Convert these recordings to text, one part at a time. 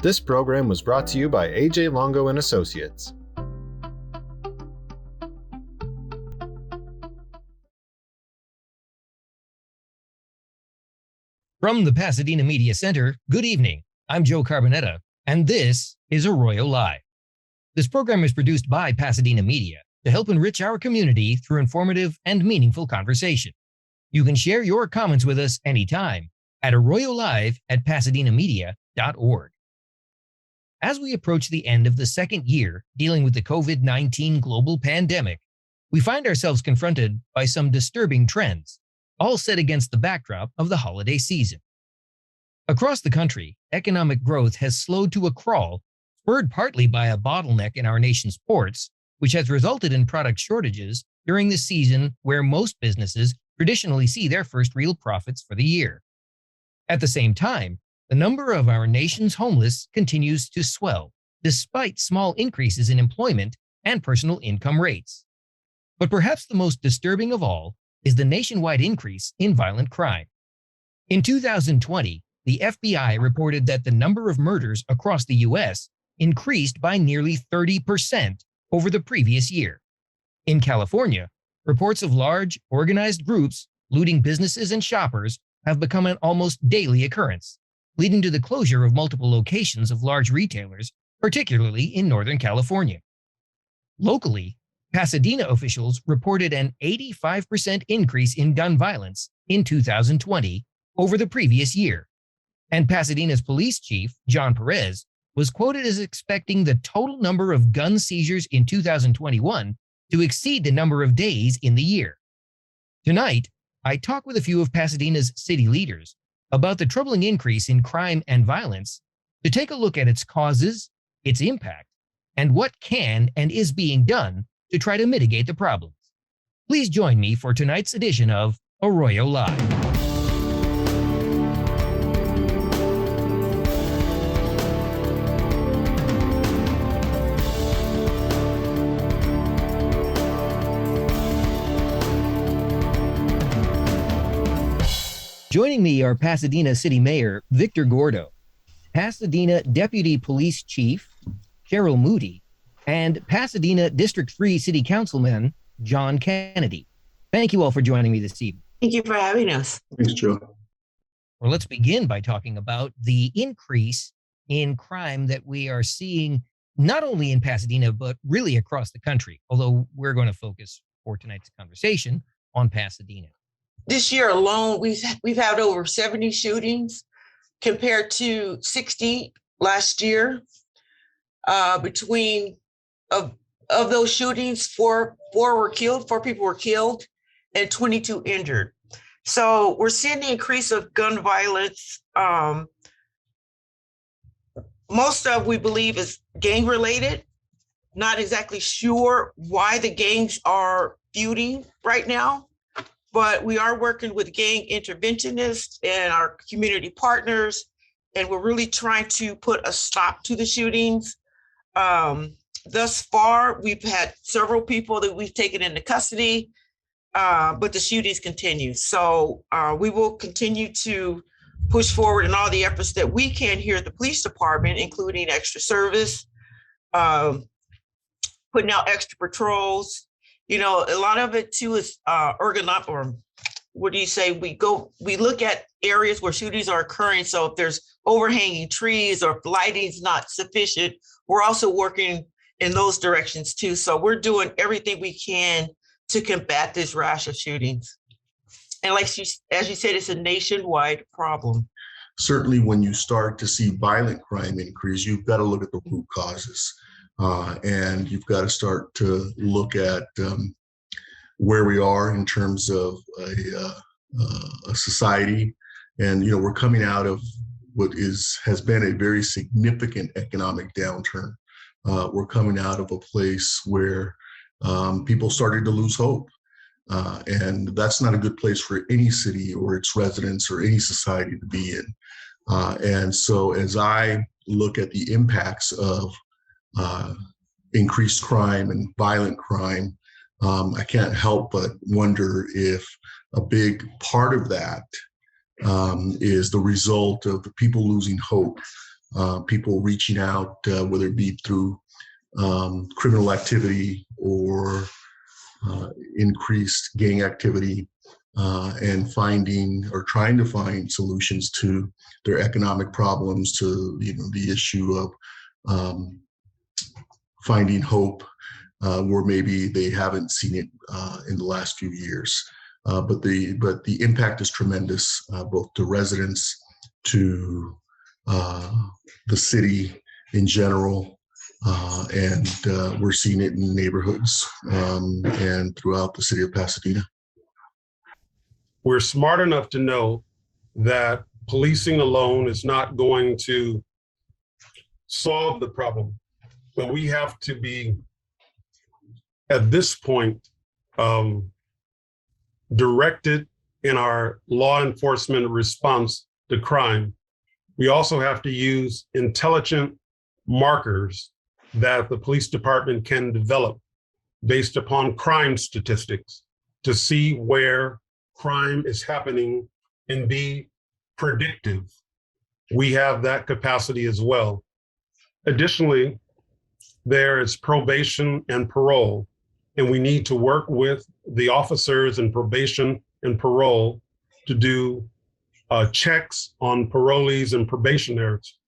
This program was brought to you by AJ Longo and Associates. From the Pasadena Media Center, good evening. I'm Joe Carbonetta, and this is Arroyo Live. This program is produced by Pasadena Media to help enrich our community through informative and meaningful conversation. You can share your comments with us anytime at arroyolive@pasadenamedia.org. As we approach the end of the second year dealing with the COVID-19 global pandemic, we find ourselves confronted by some disturbing trends, all set against the backdrop of the holiday season. Across the country, economic growth has slowed to a crawl, spurred partly by a bottleneck in our nation's ports, which has resulted in product shortages during the season where most businesses traditionally see their first real profits for the year. At the same time, the number of our nation's homeless continues to swell, despite small increases in employment and personal income rates. But perhaps the most disturbing of all is the nationwide increase in violent crime. In 2020, the FBI reported that the number of murders across the U.S. increased by nearly 30% over the previous year. In California, reports of large, organized groups looting businesses and shoppers have become an almost daily occurrence, leading to the closure of multiple locations of large retailers, particularly in Northern California. Locally, Pasadena officials reported an 85% increase in gun violence in 2020 over the previous year, and Pasadena's police chief, John Perez, was quoted as expecting the total number of gun seizures in 2021 to exceed the number of days in the year. Tonight, I talk with a few of Pasadena's city leaders about the troubling increase in crime and violence to take a look at its causes, its impact, and what can and is being done to try to mitigate the problems. Please join me for tonight's edition of Arroyo Live. Joining me are Pasadena City Mayor Victor Gordo, Pasadena Deputy Police Chief Cheryl Moody, and Pasadena District 3 City Councilman John Kennedy. Thank you all for joining me this evening. Thank you for having us. Thanks, Joe. Well, let's begin by talking about the increase in crime that we are seeing not only in Pasadena, but really across the country, although we're going to focus for tonight's conversation on Pasadena. This year alone, we've had over 70 shootings compared to 60 last year. Between of those shootings, four people were killed, and 22 injured. So we're seeing the increase of gun violence. Most of we believe is gang related. Not exactly sure why the gangs are feuding right now, but we are working with gang interventionists and our community partners, and we're really trying to put a stop to the shootings. Thus far, we've had several people that we've taken into custody, but the shootings continue. So we will continue to push forward in all the efforts that we can here at the police department, including extra service, putting out extra patrols. You know, a lot of it too is organized, or what do you say? We look at areas where shootings are occurring. So if there's overhanging trees or if lighting's not sufficient, we're also working in those directions too. So we're doing everything we can to combat this rash of shootings. And as you said, it's a nationwide problem. Certainly when you start to see violent crime increase, you've got to look at the root causes. And you've got to start to look at where we are in terms of a society. And, you know, we're coming out of what has been a very significant economic downturn. We're coming out of a place where people started to lose hope. And that's not a good place for any city or its residents or any society to be in. And so as I look at the impacts of increased crime and violent crime, I can't help but wonder if a big part of that is the result of the people losing hope people reaching out, whether it be through criminal activity or increased gang activity, and finding or trying to find solutions to their economic problems, to the issue of finding hope where maybe they haven't seen it in the last few years. But the impact is tremendous, both to residents, to the city in general, and we're seeing it in neighborhoods and throughout the city of Pasadena. We're smart enough to know that policing alone is not going to solve the problem, but we have to be, at this point, directed in our law enforcement response to crime. We also have to use intelligent markers that the police department can develop based upon crime statistics to see where crime is happening and be predictive. We have that capacity as well. Additionally, there is probation and parole, and we need to work with the officers in probation and parole to do checks on parolees and probationers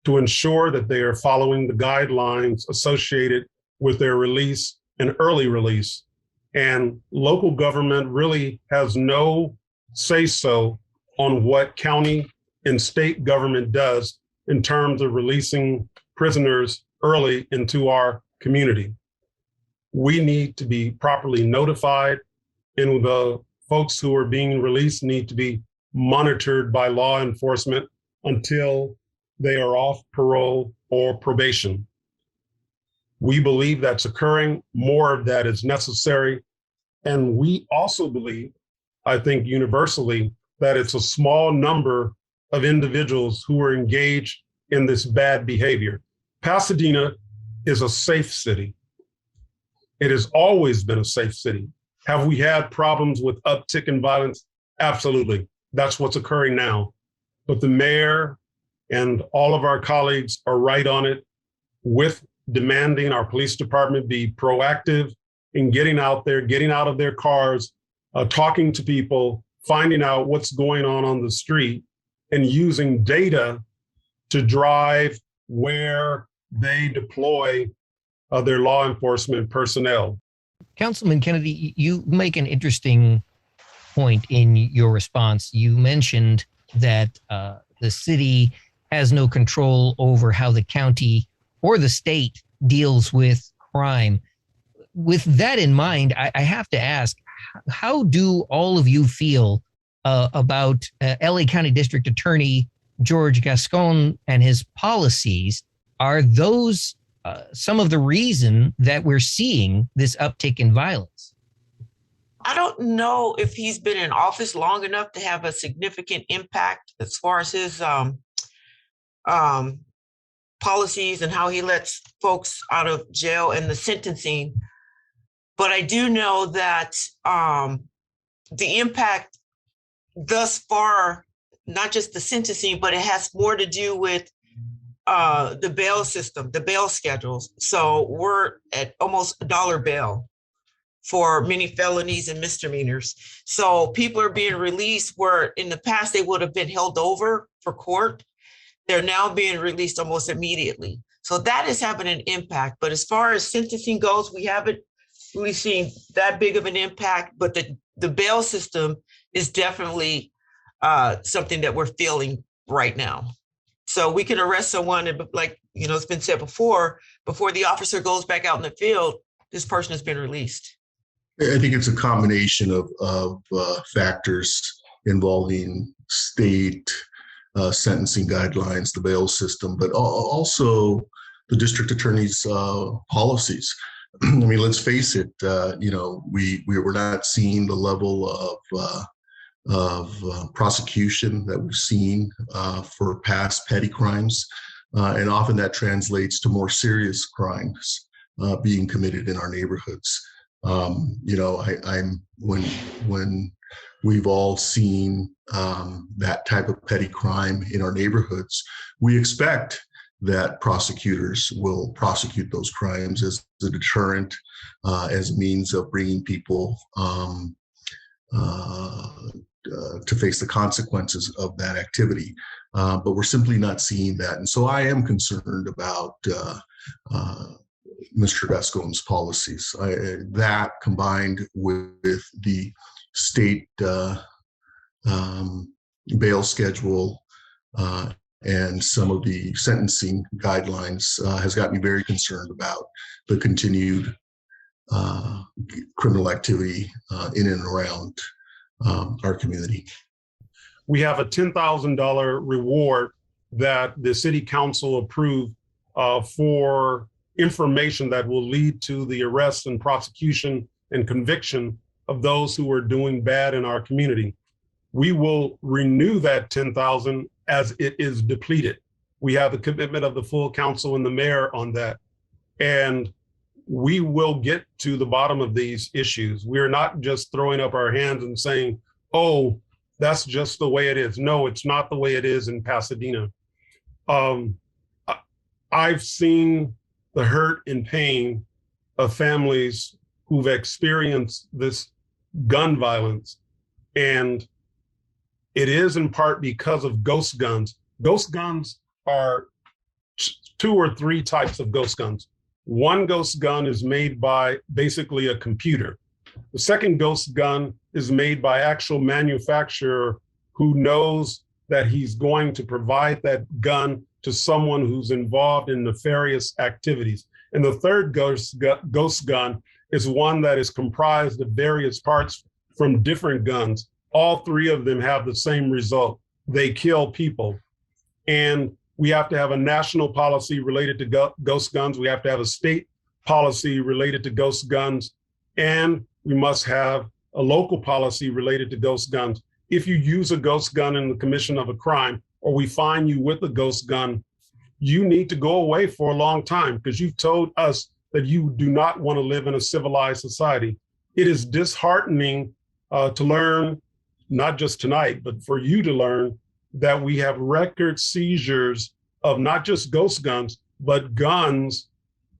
to ensure that they are following the guidelines associated with their release and early release. And local government really has no say-so on what county and state government does in terms of releasing prisoners early into our community. We need to be properly notified, and the folks who are being released need to be monitored by law enforcement until they are off parole or probation. We believe that's occurring. More of that is necessary. And we also believe, I think universally, that it's a small number of individuals who are engaged in this bad behavior. Pasadena is a safe city. It has always been a safe city. Have we had problems with uptick in violence? Absolutely. That's what's occurring now. But the mayor and all of our colleagues are right on it with demanding our police department be proactive in getting out there, getting out of their cars, talking to people, finding out what's going on the street, and using data to drive where they deploy their law enforcement personnel. Councilman Kennedy, you make an interesting point in your response. You mentioned that the city has no control over how the county or the state deals with crime. With that in mind, I have to ask, how do all of you feel about LA County District Attorney George Gascon and his policies? Are those some of the reason that we're seeing this uptick in violence? I don't know if he's been in office long enough to have a significant impact as far as his policies and how he lets folks out of jail and the sentencing. But I do know that the impact thus far, not just the sentencing, but it has more to do with the bail system, the bail schedules. So we're at almost $1 bail for many felonies and misdemeanors. So people are being released where in the past they would have been held over for court. They're now being released almost immediately. So that is having an impact. But as far as sentencing goes, we haven't really seen that big of an impact, but the bail system is definitely something that we're feeling right now. So we can arrest someone, and like, it's been said before the officer goes back out in the field, this person has been released. I think it's a combination of factors involving state sentencing guidelines, the bail system, but also the district attorney's policies. I mean, let's face it, we're not seeing the level of prosecution that we've seen for past petty crimes. And often that translates to more serious crimes being committed in our neighborhoods. When We've all seen that type of petty crime in our neighborhoods. We expect that prosecutors will prosecute those crimes as a deterrent, as a means of bringing people to face the consequences of that activity. But we're simply not seeing that. And so I am concerned about Mr. Gascon's policies. That combined with the state bail schedule and some of the sentencing guidelines has got me very concerned about the continued criminal activity in and around our community. We have a $10,000 reward that the city council approved for information that will lead to the arrest and prosecution and conviction of those who are doing bad in our community. We will renew that $10,000 as it is depleted. We have the commitment of the full council and the mayor on that. And we will get to the bottom of these issues. We're not just throwing up our hands and saying, oh, that's just the way it is. No, it's not the way it is in Pasadena. I've seen the hurt and pain of families who've experienced this gun violence. And it is in part because of ghost guns. Ghost guns are 2 or 3 types of ghost guns. One ghost gun is made by basically a computer. The second ghost gun is made by actual manufacturer who knows that he's going to provide that gun to someone who's involved in nefarious activities. And the third ghost gun is one that is comprised of various parts from different guns. All 3 of them have the same result. They kill people. And we have to have a national policy related to ghost guns. We have to have a state policy related to ghost guns. And we must have a local policy related to ghost guns. If you use a ghost gun in the commission of a crime, or we find you with a ghost gun, you need to go away for a long time because you've told us that you do not want to live in a civilized society. It is disheartening to learn, not just tonight, but for you to learn that we have record seizures of not just ghost guns, but guns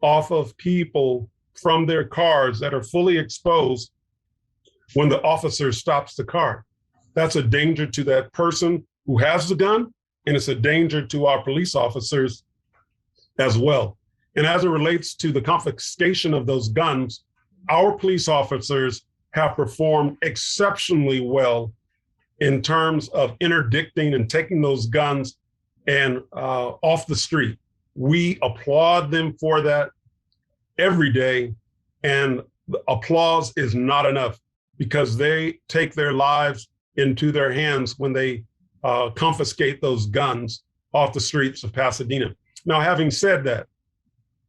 off of people from their cars that are fully exposed when the officer stops the car. That's a danger to that person who has the gun, and it's a danger to our police officers as well. And as it relates to the confiscation of those guns, our police officers have performed exceptionally well in terms of interdicting and taking those guns and off the street. We applaud them for that every day, and the applause is not enough because they take their lives into their hands when they confiscate those guns off the streets of Pasadena. Now, having said that,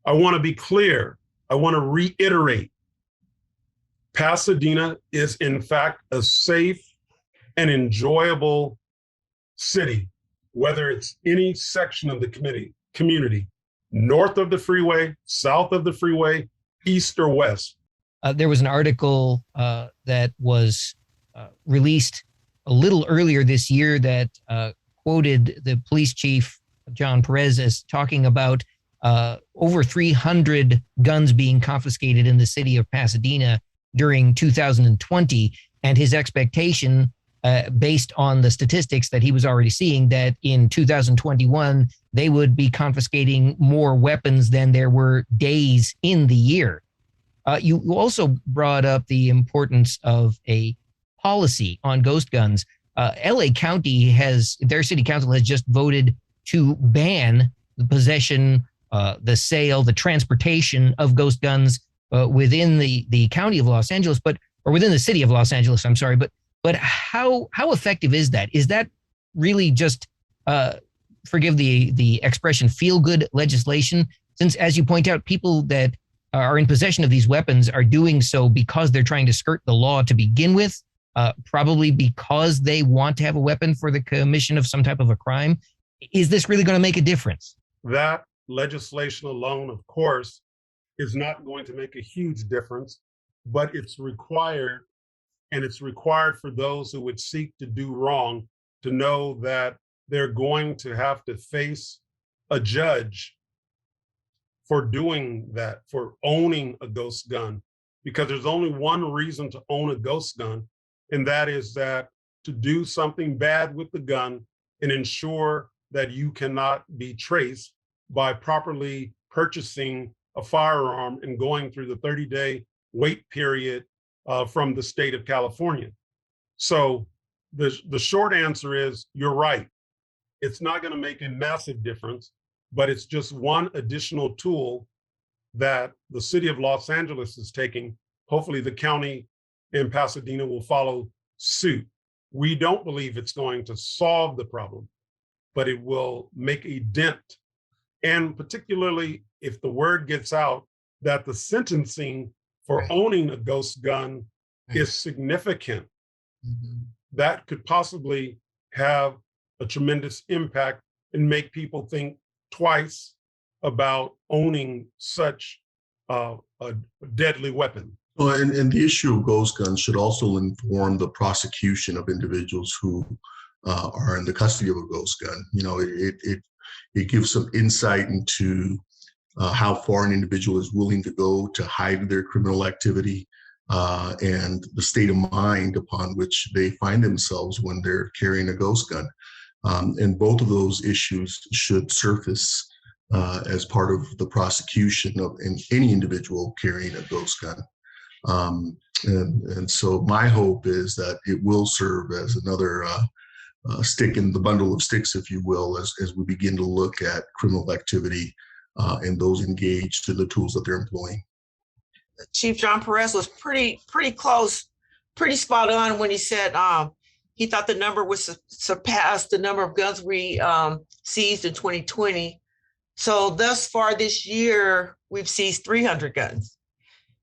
I want to be clear. I want to reiterate, Pasadena is in fact a safe and enjoyable city, whether it's any section of the community, north of the freeway, south of the freeway, east or west. There was an article that was released a little earlier this year that quoted the police chief, John Perez, as talking about over 300 guns being confiscated in the city of Pasadena during 2020, and his expectation, based on the statistics that he was already seeing, that in 2021, they would be confiscating more weapons than there were days in the year. You also brought up the importance of a policy on ghost guns. LA County their city council has just voted to ban the possession, the sale, the transportation of ghost guns within the county of Los Angeles, or within the city of Los Angeles, I'm sorry. But how effective is that? Is that really just, forgive the expression, feel-good legislation? Since, as you point out, people that are in possession of these weapons are doing so because they're trying to skirt the law to begin with, probably because they want to have a weapon for the commission of some type of a crime. Is this really going to make a difference? That legislation alone, of course, is not going to make a huge difference, but it's required And it's required for those who would seek to do wrong to know that they're going to have to face a judge for doing that, for owning a ghost gun, because there's only one reason to own a ghost gun, and that is that to do something bad with the gun and ensure that you cannot be traced by properly purchasing a firearm and going through the 30-day wait period from the state of California. So the short answer is, you're right. It's not going to make a massive difference, but it's just one additional tool that the city of Los Angeles is taking. Hopefully the county in Pasadena will follow suit. We don't believe it's going to solve the problem, but it will make a dent. And particularly if the word gets out that the sentencing for owning a ghost gun is significant, that could possibly have a tremendous impact and make people think twice about owning such a deadly weapon. Well, and the issue of ghost guns should also inform the prosecution of individuals who are in the custody of a ghost gun. You know, it gives some insight into how far an individual is willing to go to hide their criminal activity, and the state of mind upon which they find themselves when they're carrying a ghost gun. And both of those issues should surface as part of the prosecution of any individual carrying a ghost gun. And so my hope is that it will serve as another stick in the bundle of sticks, if you will, as we begin to look at criminal activity and those engaged in the tools that they're employing. Chief John Perez was pretty close, pretty spot on when he said he thought the number would surpass the number of guns we seized in 2020. So thus far this year, we've seized 300 guns.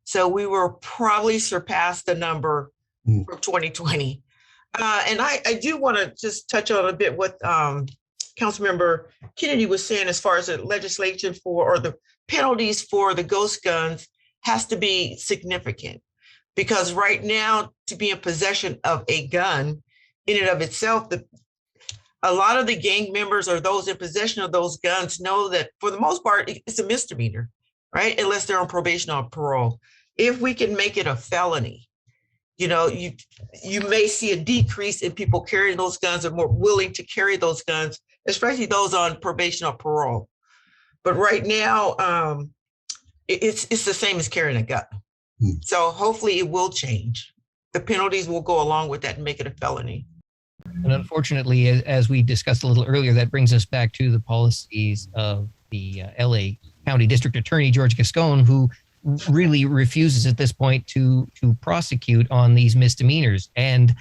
So we will probably surpass the number from 2020. And I do want to just touch on a bit what Councilmember Kennedy was saying as far as the legislation for, or the penalties for the ghost guns has to be significant. Because right now, to be in possession of a gun in and of itself, a lot of the gang members or those in possession of those guns know that for the most part, it's a misdemeanor, right? Unless they're on probation or parole. If we can make it a felony, you know, you may see a decrease in people carrying those guns or more willing to carry those guns, especially those on probation or parole. But right now, it's the same as carrying a gun. So hopefully it will change. The penalties will go along with that and make it a felony. And unfortunately, as we discussed a little earlier, that brings us back to the policies of the LA County District Attorney, George Gascon, who really refuses at this point to prosecute on these misdemeanors. And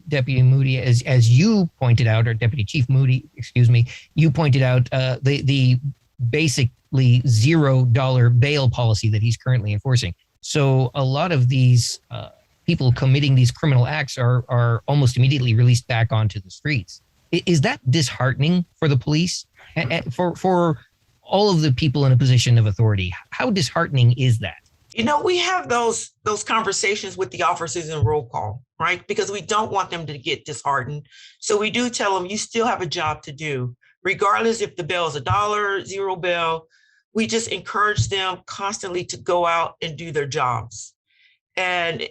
Deputy Moody, as you pointed out, or Deputy Chief Moody, excuse me, you pointed out the basically $0 bail policy that he's currently enforcing. So a lot of these people committing these criminal acts are almost immediately released back onto the streets. Is that disheartening for the police? For all of the people in a position of authority, how disheartening is that? You know, we have those conversations with the officers in roll call, right? Because we don't want them to get disheartened. So we do tell them, you still have a job to do, regardless if the bail is $1, $0 bail. We just encourage them constantly to go out and do their jobs. And,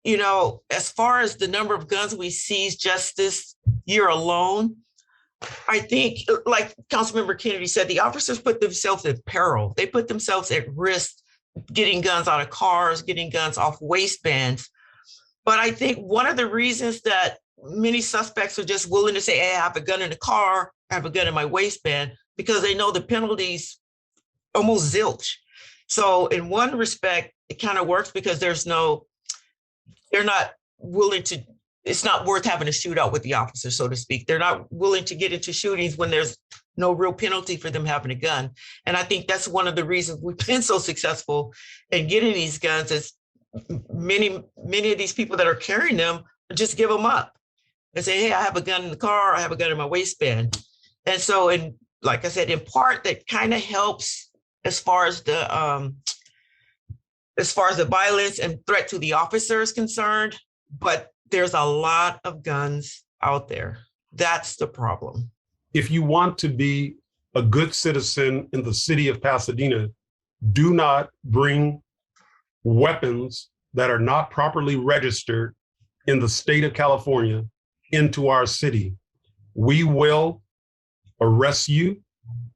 you know, as far as the number of guns we seized just this year alone, I think, like Councilmember Kennedy said, the officers put themselves in peril. They put themselves at risk, getting guns out of cars, getting guns off waistbands. But I think one of the reasons that many suspects are just willing to say, hey, I have a gun in the car, I have a gun in my waistband, because they know the penalties almost zilch. So in one respect, it kind of works because they're not willing to, it's not worth having a shootout with the officer, so to speak. They're not willing to get into shootings when there's no real penalty for them having a gun. And I think that's one of the reasons we've been so successful in getting these guns, is many of these people that are carrying them just give them up and say, hey, I have a gun in the car, I have a gun in my waistband. And so, like I said, in part, that kind of helps as far as the violence and threat to the officer is concerned. but there's a lot of guns out there. That's the problem. If you want to be a good citizen in the city of Pasadena, do not bring weapons that are not properly registered in the state of California into our city. We will arrest you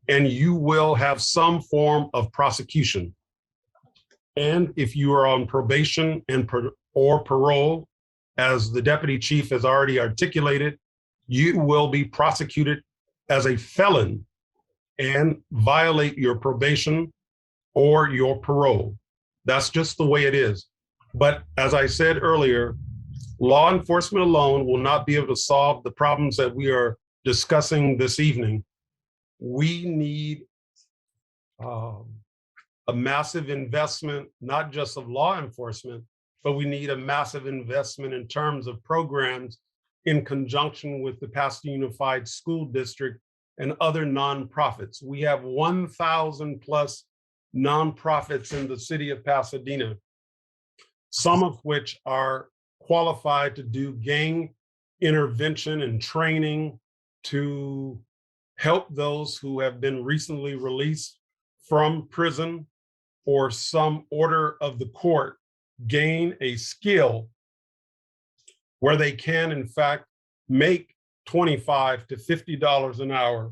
and you will have some form of prosecution. And if you are on probation or parole, as the deputy chief has already articulated, you will be prosecuted as a felon and violate your probation or your parole. That's just the way it is. But as I said earlier, law enforcement alone will not be able to solve the problems that we are discussing this evening. We need a massive investment, not just of law enforcement, but we need a massive investment in terms of programs in conjunction with the Pasadena Unified School District and other nonprofits. We have 1,000 plus nonprofits in the city of Pasadena, some of which are qualified to do gang intervention and training to help those who have been recently released from prison or some order of the court gain a skill where they can, in fact, make $25 to $50 an hour,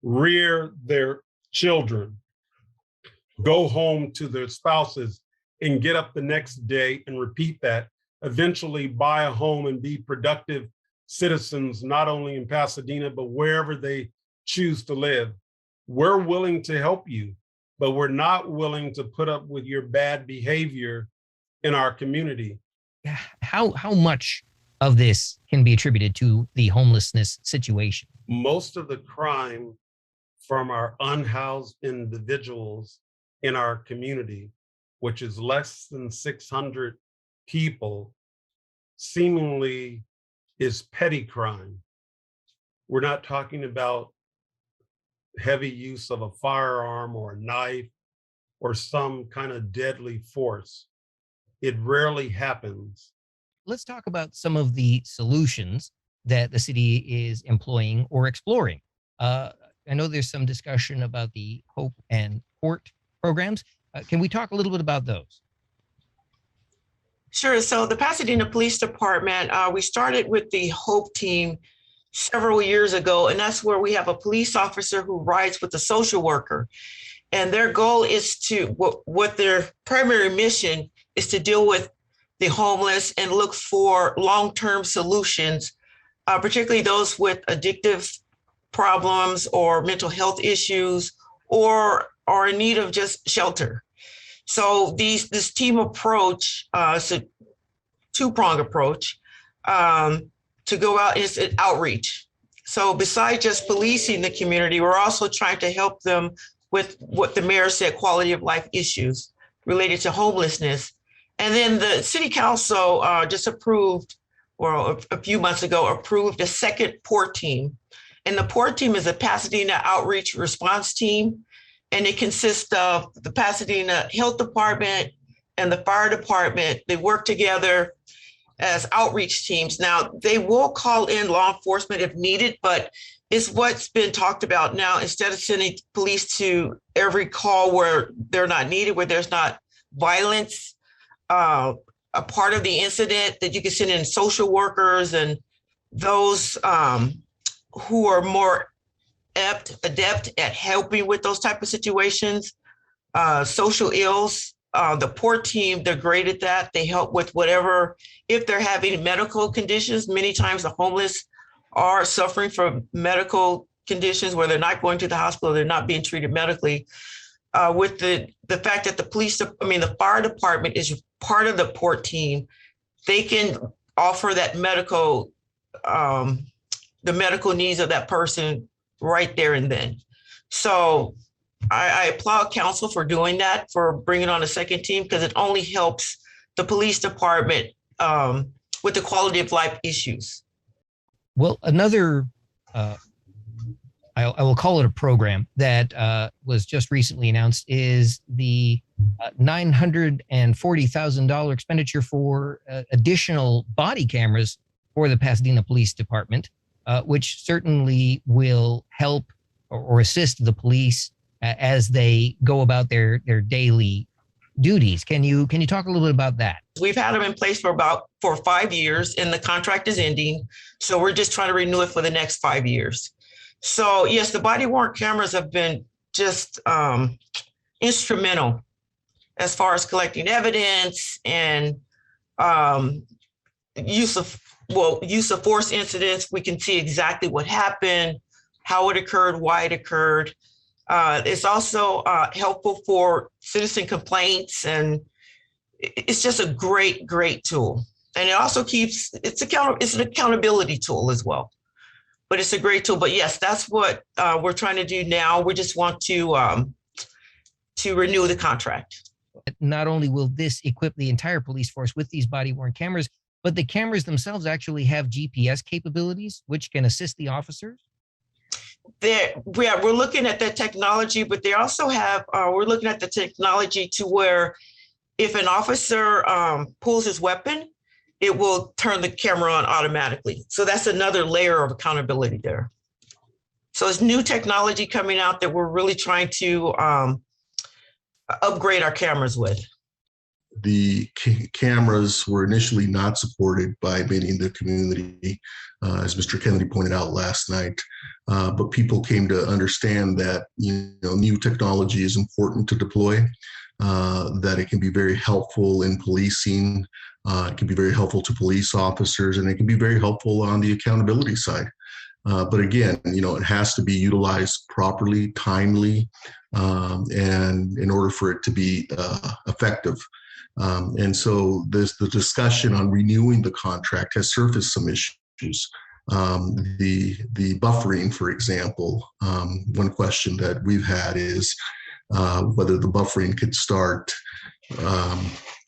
rear their children, go home to their spouses, and get up the next day and repeat that, eventually buy a home and be productive citizens, not only in Pasadena, but wherever they choose to live. We're willing to help you, but we're not willing to put up with your bad behavior in our community. How much of this can be attributed to the homelessness situation? Most of the crime from our unhoused individuals in our community, which is less than 600 people, seemingly is petty crime. We're not talking about heavy use of a firearm or a knife or some kind of deadly force. It rarely happens. Let's talk about some of the solutions that the city is employing or exploring. I know there's some discussion about the HOPE and PORT programs. Can we talk a little bit about those? Sure. So the Pasadena Police Department, we started with the HOPE team several years ago, and that's where we have a police officer who rides with a social worker. And their goal is to, what their primary mission is to deal with the homeless and look for long-term solutions, particularly those with addictive problems or mental health issues or are in need of just shelter. So this team approach, it's a two-pronged approach to go out, is an outreach. So besides just policing the community, we're also trying to help them with what the mayor said, quality of life issues related to homelessness. And then the city council just approved, or a few months ago, approved a second PORT team. And the PORT team is a Pasadena Outreach Response Team. And it consists of the Pasadena Health Department and the Fire Department. They work together as outreach teams. Now, they will call in law enforcement if needed, but it's what's been talked about now. Instead of sending police to every call where they're not needed, where there's not violence, a part of the incident, that you can send in social workers and those who are more adept at helping with those type of situations, social ills. The PORT team, they're great at that. They help with whatever, if they're having medical conditions. Many times the homeless are suffering from medical conditions where they're not going to the hospital, they're not being treated medically. With the fact that the fire department is part of the PORT team, they can offer that medical, the medical needs of that person right there and then. So I applaud council for doing that, for bringing on a second team, because it only helps the police department with the quality of life issues. Well, another I will call it a program that was just recently announced, is the $940,000 expenditure for additional body cameras for the Pasadena Police Department, which certainly will help or assist the police as they go about their daily duties. Can you talk a little bit about that? We've had them in place for 5 years, and the contract is ending. So we're just trying to renew it for the next 5 years. So yes, the body worn cameras have been just instrumental as far as collecting evidence and use of force incidents. We can see exactly what happened, how it occurred, why it occurred. It's also helpful for citizen complaints, and it's just a great tool. And it also it's an accountability tool as well. But it's a great tool. But yes, that's what we're trying to do now. We just want to renew the contract. Not only will this equip the entire police force with these body-worn cameras, but the cameras themselves actually have GPS capabilities, which can assist the officers. We're looking at that technology, but they also have, we're looking at the technology to where if an officer pulls his weapon, it will turn the camera on automatically. So that's another layer of accountability there. So it's new technology coming out that we're really trying to upgrade our cameras with. The cameras were initially not supported by many in the community, as Mr. Kennedy pointed out last night. But people came to understand that new technology is important to deploy, that it can be very helpful in policing, it can be very helpful to police officers, and it can be very helpful on the accountability side. But again, it has to be utilized properly, timely, and in order for it to be effective. And so the discussion on renewing the contract has surfaced some issues. The buffering, for example, one question that we've had is whether the buffering could start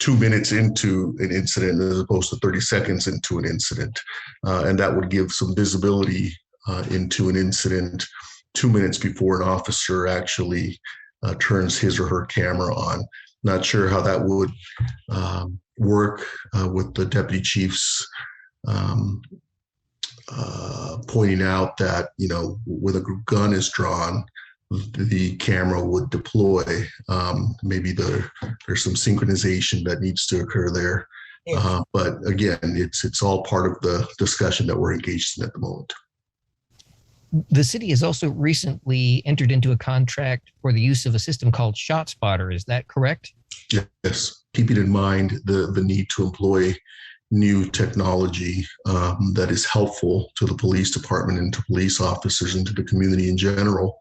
2 minutes into an incident as opposed to 30 seconds into an incident. And that would give some visibility into an incident 2 minutes before an officer actually turns his or her camera on. Not sure how that would work with the deputy chiefs pointing out that, when a gun is drawn, the camera would deploy. Maybe there's some synchronization that needs to occur there. Yes. But again, it's all part of the discussion that we're engaged in at the moment. The city has also recently entered into a contract for the use of a system called ShotSpotter. Is that correct? Yes. Keeping in mind the need to employ new technology that is helpful to the police department and to police officers and to the community in general.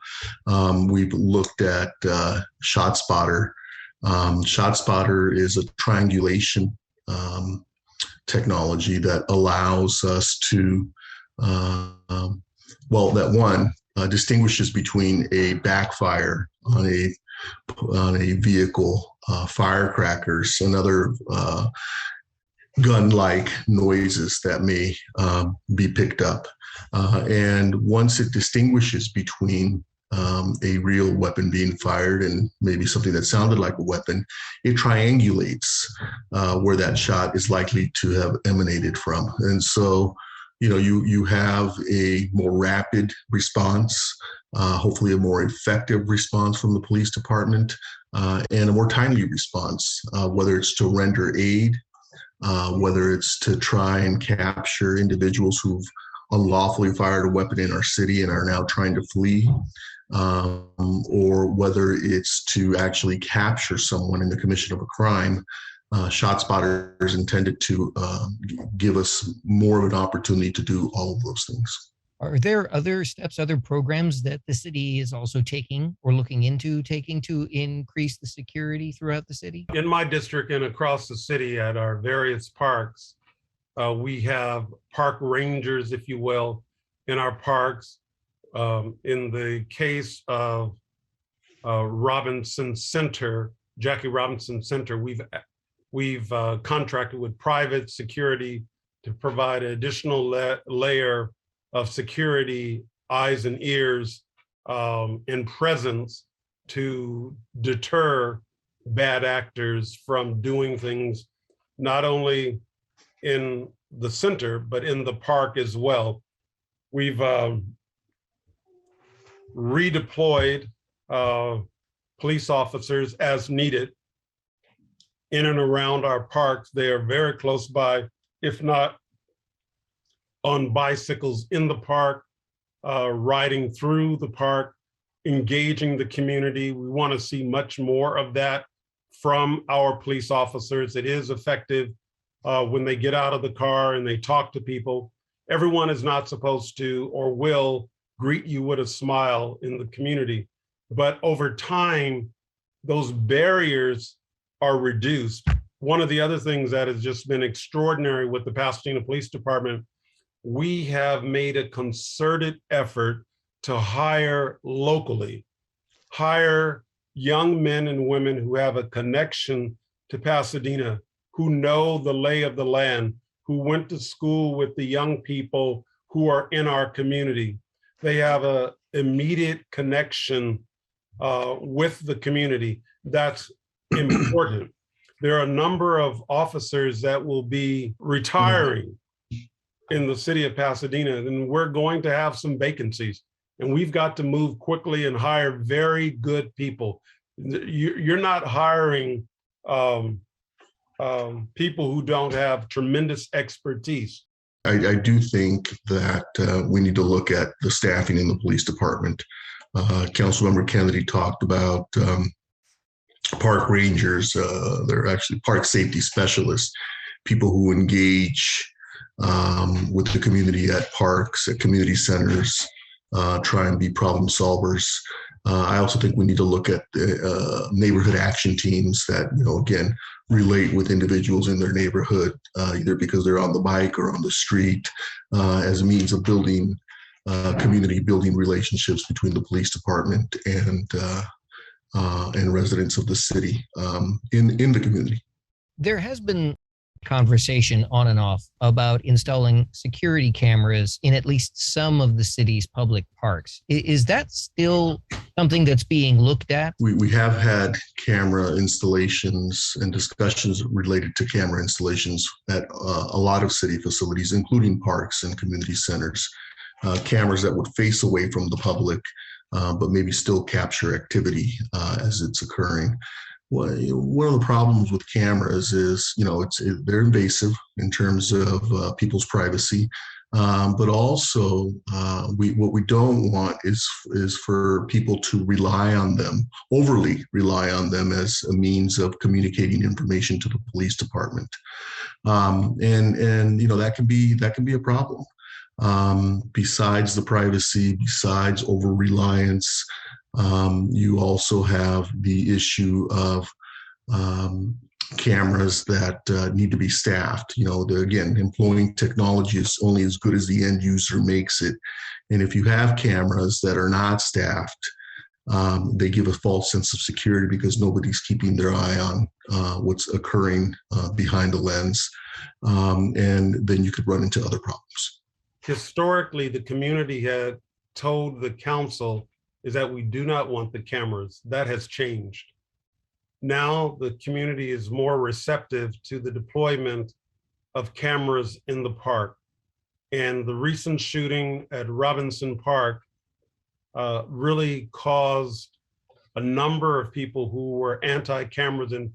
We've looked at ShotSpotter. ShotSpotter is a triangulation technology that allows us to distinguishes between a backfire on a vehicle, firecrackers, and other gun-like noises that may be picked up. And once it distinguishes between a real weapon being fired and maybe something that sounded like a weapon, it triangulates where that shot is likely to have emanated from. And so you have a more rapid response, hopefully a more effective response from the police department, and a more timely response, whether it's to render aid, whether it's to try and capture individuals who've unlawfully fired a weapon in our city and are now trying to flee, or whether it's to actually capture someone in the commission of a crime. ShotSpotter is intended to give us more of an opportunity to do all of those things. Are there other steps, other programs that the city is also taking or looking into taking to increase the security throughout the city? In my district and across the city at our various parks, we have park rangers, if you will, in our parks. In the case of Robinson Center, Jackie Robinson Center, we've contracted with private security to provide an additional layer of security, eyes and ears and presence to deter bad actors from doing things, not only in the center, but in the park as well. We've redeployed police officers as needed in and around our parks. They are very close by, if not on bicycles in the park, riding through the park, engaging the community. We want to see much more of that from our police officers. It is effective when they get out of the car and they talk to people. Everyone is not supposed to or will greet you with a smile in the community, but over time, those barriers are reduced. One of the other things that has just been extraordinary with the Pasadena Police Department, we have made a concerted effort to hire locally, hire young men and women who have a connection to Pasadena, who know the lay of the land, who went to school with the young people who are in our community. They have an immediate connection with the community. That's important. There are a number of officers that will be retiring in the city of Pasadena, and we're going to have some vacancies. And we've got to move quickly and hire very good people. You're not hiring people who don't have tremendous expertise. I do think that we need to look at the staffing in the police department. Councilmember Kennedy talked about park rangers. They're actually park safety specialists, people who engage with the community at parks, at community centers, try and be problem solvers. I also think we need to look at the neighborhood action teams that, again, relate with individuals in their neighborhood, either because they're on the bike or on the street, as a means of building community, building relationships between the police department and residents of the city in the community. There has been conversation on and off about installing security cameras in at least some of the city's public parks. Is that still something that's being looked at? We have had camera installations and discussions related to camera installations at a lot of city facilities, including parks and community centers. Cameras that would face away from the public, but maybe still capture activity as it's occurring. One of the problems with cameras is, they're invasive in terms of people's privacy, but also what we don't want is for people to overly rely on them as a means of communicating information to the police department, and that can be a problem. Besides the privacy, besides over-reliance, you also have the issue of cameras that need to be staffed. Again, employing technology is only as good as the end user makes it. And if you have cameras that are not staffed, they give a false sense of security because nobody's keeping their eye on what's occurring behind the lens. And then you could run into other problems. Historically, the community had told the council is that we do not want the cameras. That has changed. Now the community is more receptive to the deployment of cameras in the park. And the recent shooting at Robinson Park really caused a number of people who were anti-cameras in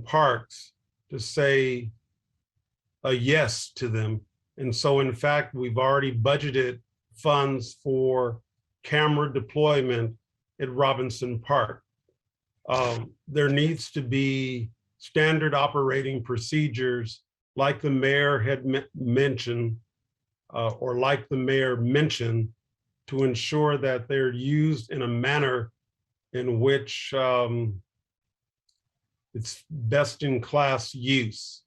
parks to say a yes to them. And so in fact, we've already budgeted funds for camera deployment at Robinson Park. There needs to be standard operating procedures like the mayor had mentioned, to ensure that they're used in a manner in which it's best in class use.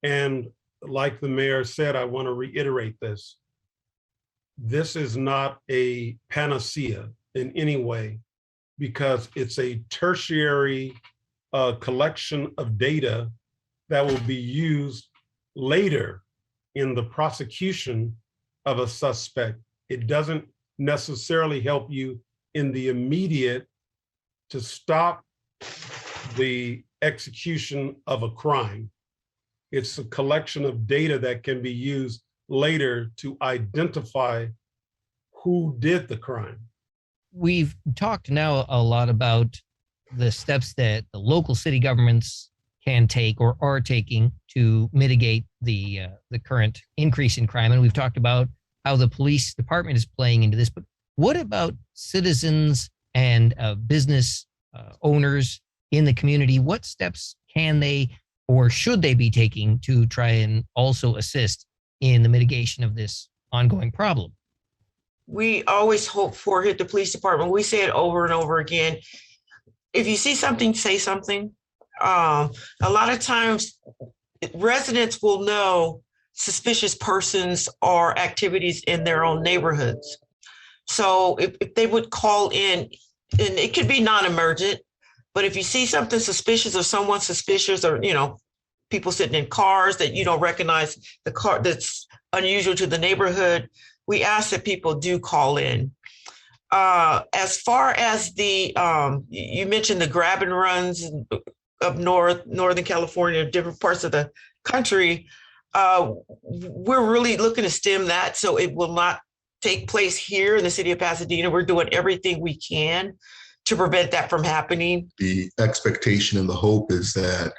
And like the mayor said, I want to reiterate this. This is not a panacea in any way, because it's a tertiary collection of data that will be used later in the prosecution of a suspect. It doesn't necessarily help you in the immediate to stop the execution of a crime. It's a collection of data that can be used later to identify who did the crime. We've talked now a lot about the steps that the local city governments can take or are taking to mitigate the current increase in crime. And we've talked about how the police department is playing into this. But what about citizens and business owners in the community? What steps can they or should they be taking to try and also assist in the mitigation of this ongoing problem? We always hope for hit the police department. We say it over and over again. If you see something, say something. A lot of times residents will know suspicious persons or activities in their own neighborhoods. So if they would call in, and it could be non-emergent, but if you see something suspicious or someone suspicious, or, people sitting in cars that you don't recognize, the car that's unusual to the neighborhood, we ask that people do call in. As far as the, you mentioned the grab and runs up Northern California, different parts of the country, we're really looking to stem that so it will not take place here in the city of Pasadena. We're doing everything we can to prevent that from happening. The expectation and the hope is that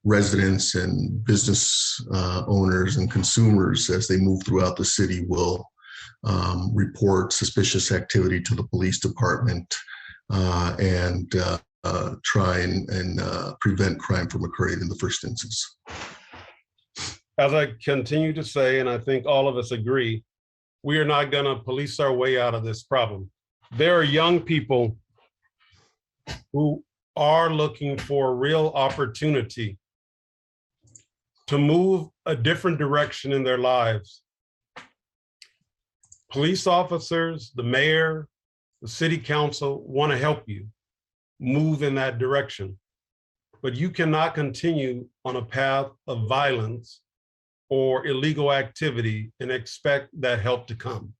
residents and business owners and consumers, as they move throughout the city, will report suspicious activity to the police department and try and prevent crime from occurring in the first instance. As I continue to say, and I think all of us agree, we are not going to police our way out of this problem. There are young people who are looking for real opportunity to move a different direction in their lives. Police officers, the mayor, the city council want to help you move in that direction, but you cannot continue on a path of violence or illegal activity and expect that help to come.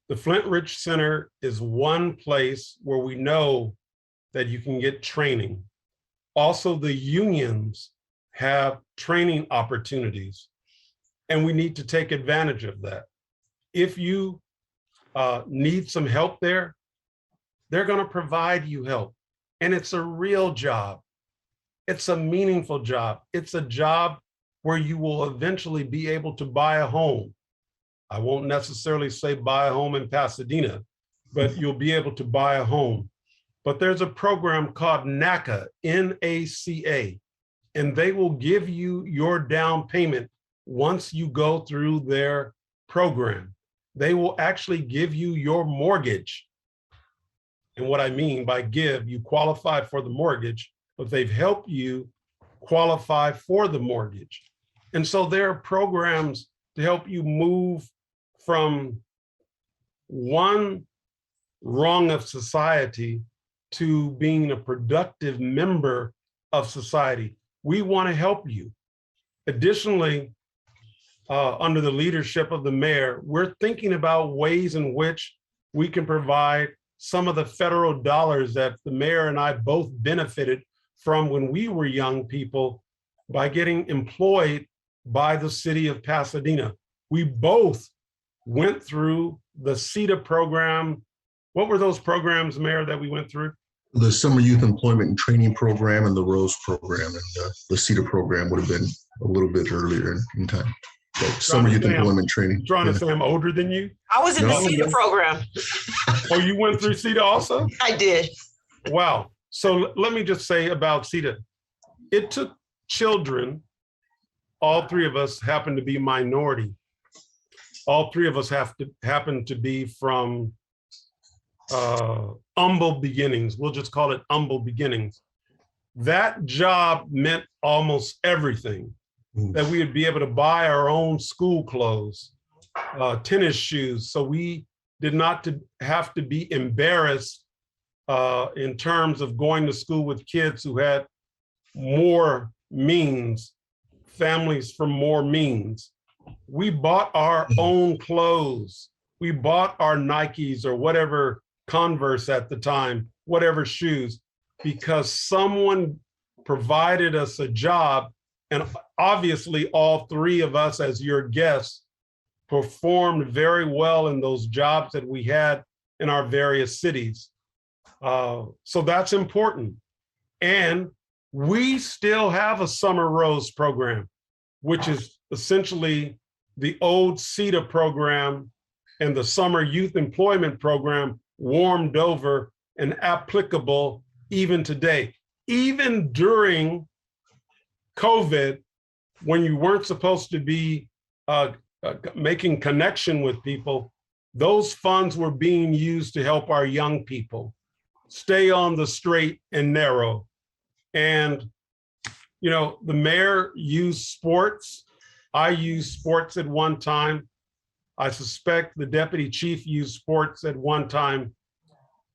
The Flint Rich Center is one place where we know that you can get training. Also, the unions have training opportunities, and we need to take advantage of that. If you need some help there, they're going to provide you help. And it's a real job. It's a meaningful job. It's a job where you will eventually be able to buy a home. I won't necessarily say buy a home in Pasadena, but you'll be able to buy a home. But there's a program called NACA, N-A-C-A, and they will give you your down payment once you go through their program. They will actually give you your mortgage. And what I mean by give, you qualify for the mortgage, but they've helped you qualify for the mortgage. And so there are programs to help you move from one rung of society to being a productive member of society. We want to help you. Additionally, under the leadership of the mayor, we're thinking about ways in which we can provide some of the federal dollars that the mayor and I both benefited from when we were young people by getting employed by the city of Pasadena. We both went through the CETA program. What were those programs, Mayor, that we went through? The Summer Youth Employment and Training Program and the ROSE program, and the CETA program would have been a little bit earlier in time. So Summer Youth Employment Training. Trying to say I'm older than you? I was in the CETA program. Oh, you went through CETA also? I did. Wow. So let me just say about CETA. It took children, all three of us happen to be minority. All three of us happen to be from humble beginnings. We'll just call it humble beginnings. That job meant almost everything. That we would be able to buy our own school clothes, tennis shoes. So we did not have to be embarrassed in terms of going to school with kids who had more means, families from more means. We bought our own clothes. we bought our Nikes or whatever Converse at the time, whatever shoes, because someone provided us a job. And obviously all three of us as your guests performed very well in those jobs that we had in our various cities. So that's important. And we still have a Summer Rose program, which is essentially the old CETA program and the Summer Youth Employment Program warmed over and applicable even today. Even during COVID, when you weren't supposed to be making connection with people, those funds were being used to help our young people stay on the straight and narrow. And, you know, the mayor used sports. I used sports at one time. I suspect the deputy chief used sports at one time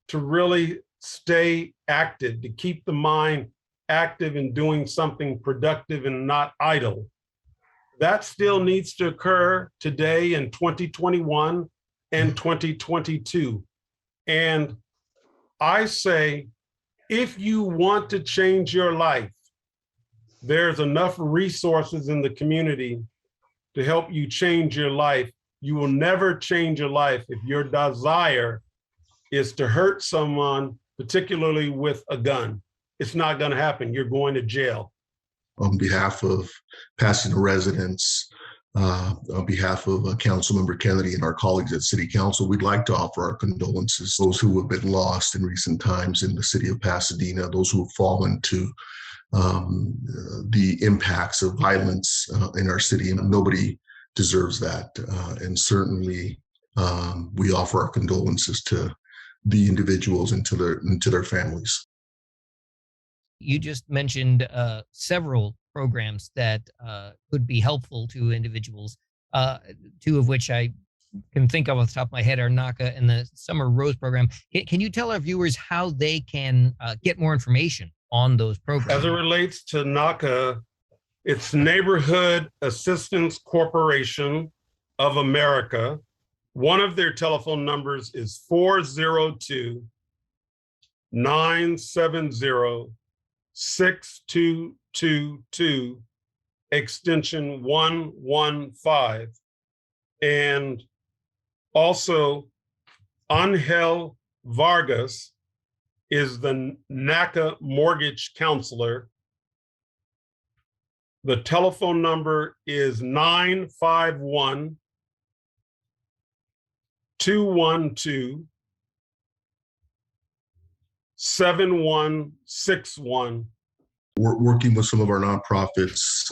to really stay active, to keep the mind active and doing something productive and not idle. That still needs to occur today in 2021 and 2022. And I say, if you want to change your life, there's enough resources in the community to help you change your life. You will never change your life if your desire is to hurt someone, particularly with a gun. It's not going to happen. You're going to jail. On behalf of Pasadena residents, on behalf of Councilmember Kennedy and our colleagues at City Council, we'd like to offer our condolences to those who have been lost in recent times in the city of Pasadena, those who have fallen to the impacts of violence in our city, and nobody deserves that. And certainly we offer our condolences to the individuals and to their families. You just mentioned several programs that could be helpful to individuals, two of which I can think of off the top of my head are NACA and the Summer Rose program. Can you tell our viewers how they can get more information on those programs? As it relates to NACA, it's Neighborhood Assistance Corporation of America. One of their telephone numbers is 402-970-6222, extension 115. And also, Angel Vargas is the NACA mortgage counselor. The telephone number is 951-212-7161. We're working with some of our nonprofits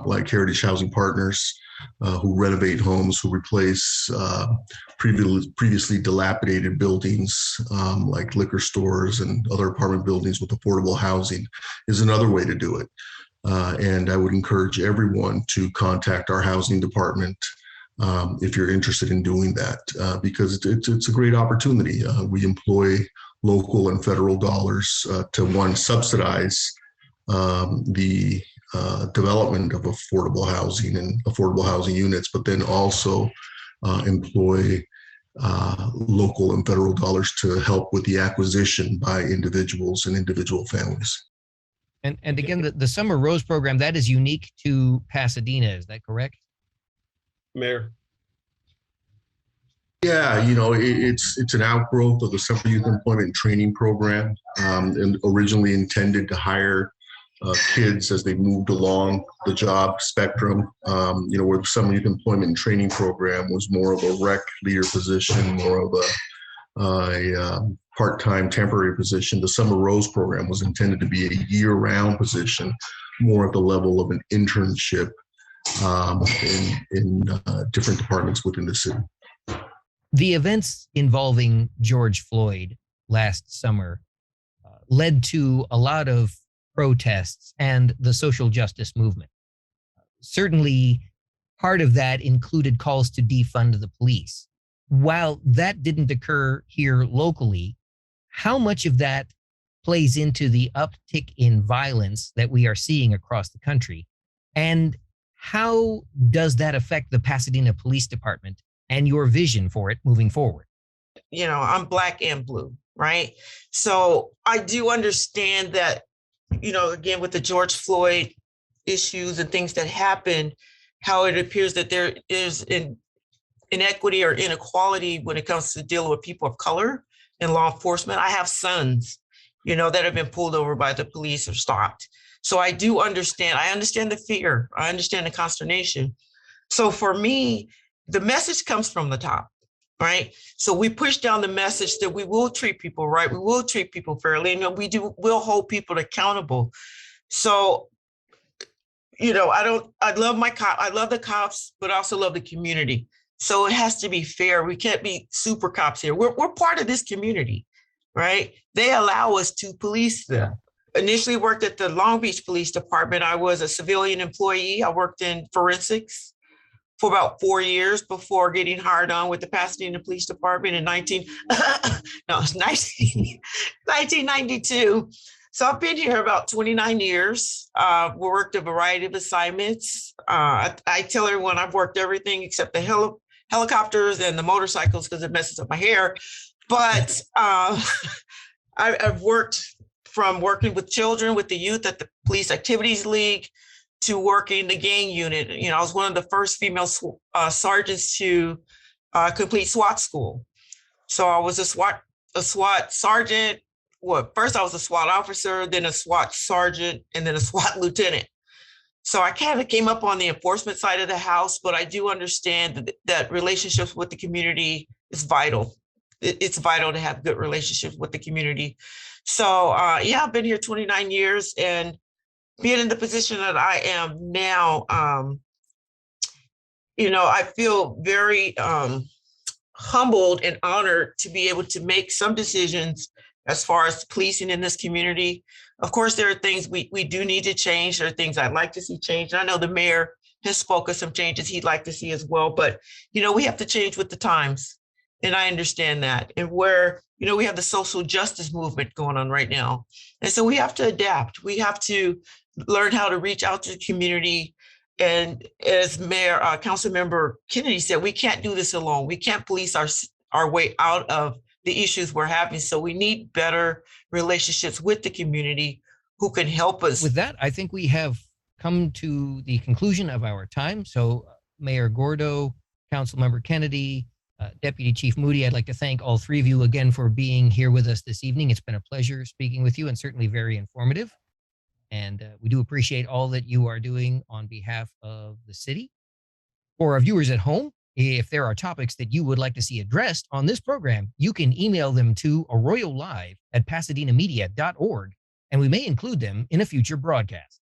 like Heritage Housing Partners, who renovate homes, who replace previously dilapidated buildings like liquor stores and other apartment buildings with affordable housing is another way to do it. And I would encourage everyone to contact our housing department if you're interested in doing that, because it's a great opportunity. We employ local and federal dollars to subsidize the development of affordable housing and affordable housing units, but then also employ local and federal dollars to help with the acquisition by individuals and individual families. And again, the Summer Rose program, that is unique to Pasadena, is that correct? Mayor. Yeah, you know, it's an outgrowth of the Summer Youth Employment and Training Program, and originally intended to hire kids as they moved along the job spectrum. You know, where the Summer Youth Employment and Training Program was more of a rec leader position, more of a part-time temporary position. The Summer Rose program was intended to be a year-round position, more at the level of an internship in different departments within the city. The events involving George Floyd last summer led to a lot of protests and the social justice movement. Certainly, part of that included calls to defund the police. While that didn't occur here locally, how much of that plays into the uptick in violence that we are seeing across the country? And how does that affect the Pasadena Police Department and your vision for it moving forward. I'm Black and blue, right? So I do understand that, again, with the George Floyd issues and things that happened, how it appears that there is inequity or inequality when it comes to dealing with people of color in law enforcement. I have sons, that have been pulled over by the police or stopped. So I do understand. I understand the fear. I understand the consternation. So for me, the message comes from the top, right? So we push down the message that we will treat people right. We will treat people fairly. And we'll hold people accountable. So, I love I love the cops, but I also love the community. So it has to be fair. We can't be super cops here. We're part of this community, right? They allow us to police them. Initially worked at the Long Beach Police Department. I was a civilian employee. I worked in forensics for about 4 years before getting hired on with the Pasadena Police Department in 1992. So I've been here about 29 years. We worked a variety of assignments. I tell everyone I've worked everything except the helicopters and the motorcycles because it messes up my hair. But I've worked from working with children, with the youth at the Police Activities League, to working the gang unit. I was one of the first female sergeants to complete SWAT school. So I was a SWAT sergeant. First I was a SWAT officer, then a SWAT sergeant, and then a SWAT lieutenant. So I kind of came up on the enforcement side of the house, but I do understand that relationships with the community is vital. It's vital to have good relationships with the community. So I've been here 29 years, and being in the position that I am now, I feel very humbled and honored to be able to make some decisions as far as policing in this community. Of course, there are things we do need to change. There are things I'd like to see changed. I know the mayor has spoken some changes he'd like to see as well, but, we have to change with the times. And I understand that. And where, we have the social justice movement going on right now. And so we have to adapt. We have to learn how to reach out to the community. And as Council Member Kennedy said, we can't do this alone. We can't police our way out of the issues we're having. So we need better relationships with the community who can help us. With that, I think we have come to the conclusion of our time. So Mayor Gordo, Councilmember Kennedy, Deputy Chief Moody, I'd like to thank all three of you again for being here with us this evening. It's been a pleasure speaking with you and certainly very informative. And we do appreciate all that you are doing on behalf of the city. For our viewers at home, if there are topics that you would like to see addressed on this program, you can email them to arroyolive@pasadenamedia.org, and we may include them in a future broadcast.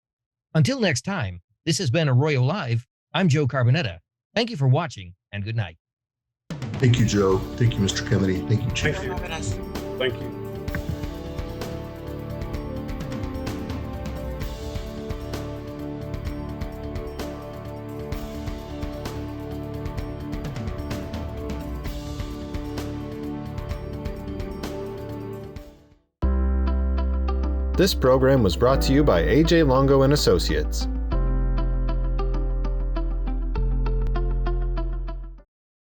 Until next time, this has been Arroyo Live. I'm Joe Carbonetta. Thank you for watching, and good night. Thank you, Joe. Thank you, Mr. Kennedy. Thank you, Chief. Thank you. Thank you. This program was brought to you by AJ Longo and Associates.